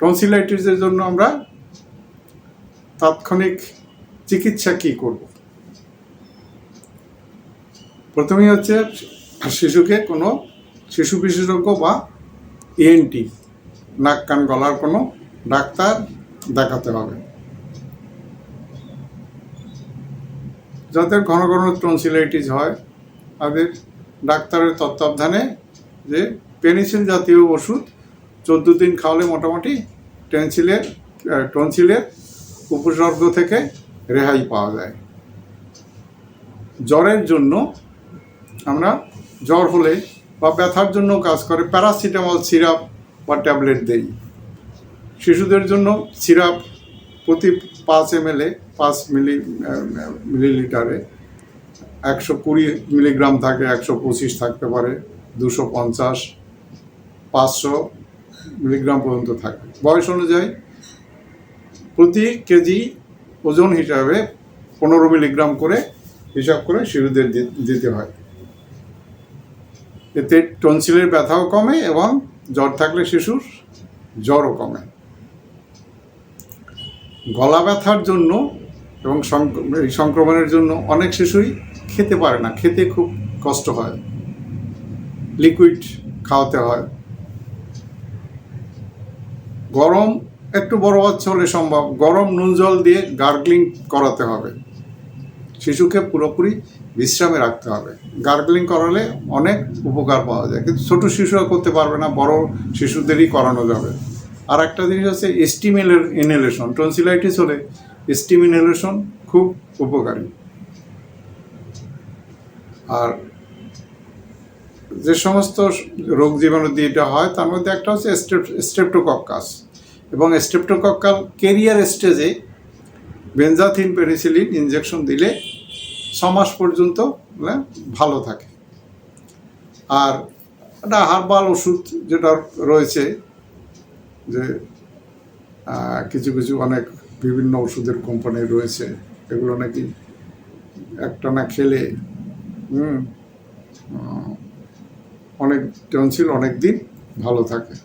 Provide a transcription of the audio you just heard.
টনসিলাইটিসের জন্য আমরা তাৎক্ষণিক চিকিৎসা কী করব? প্রথমেই হচ্ছে শিশুকে কোনো শিশু বিশেষজ্ঞ বা ENT, নাক কান গলার কোনো ডাক্তার দেখাতে হবে। যাদের ঘন ঘন টনসিলাইটিস হয় তাদের ডাক্তারের তত্ত্বাবধানে যে পেনিসিন জাতীয় ওষুধ 14 দিন খাওয়ালে মোটামুটি টনসিলের উপসর্গ থেকে রেহাই পাওয়া যায়। জ্বরের জন্য আমরা জ্বর হলে বা ব্যথার জন্য কাজ করে প্যারাসিটামল সিরাপ বা ট্যাবলেট দেই। শিশুদের জন্য সিরাপ প্রতি 5 ml 5 মিলিলিটারে 120 মিলিগ্রাম থাকে, 125 থাকতে পারে, 250, 500 মিলিগ্রাম পর্যন্ত থাকে। বয়স অনুযায়ী প্রতি কেজি ওজন হিসাবে 15 মিলিগ্রাম করে হিসাব করে শিশুদের দিতে হয়। এতে টনসিলের ব্যথাও কমে এবং জ্বর থাকলে শিশুর জ্বরও কমে। গলা ব্যথার জন্য এবং সংক্রমণের জন্য অনেক শিশুই খেতে পারে না, খেতে খুব কষ্ট হয়, লিকুইড খাওয়াতে হয়। গরম একটু বড় বাচ্চা হলে সম্ভব গরম নুন জল দিয়ে গার্গলিং করাতে হবে। শিশুকে পুরোপুরি বিশ্রামে রাখতে হবে। গার্গলিং করালে অনেক উপকার পাওয়া যায়, কিন্তু ছোটো শিশুরা করতে পারবে না, বড় শিশুদেরই করানো যাবে। আর একটা জিনিস হচ্ছে স্টিম ইনহেলেশন। টনসিলাইটিস হলে স্টিম ইনহেলেশন খুব উপকারী। আর যে সমস্ত রোগ জীবাণু দিয়ে এটা হয় তার মধ্যে একটা হচ্ছে স্ট্রেপ্টোকক্কাস, এবং স্ট্রেপ্টোকক্কাল ক্যারিয়ার স্টেজে বেনজাথিন পেনিসিলিন ইনজেকশন দিলে 6 মাস পর্যন্ত ভালো থাকে। আর একটা হার্বাল ওষুধ যেটা রয়েছে, যে কিছু কিছু অনেক বিভিন্ন ওষুধের কোম্পানি রয়েছে, এগুলো নাকি একটানা খেলে অনেক টনসিল অনেক দিন ভালো থাকে।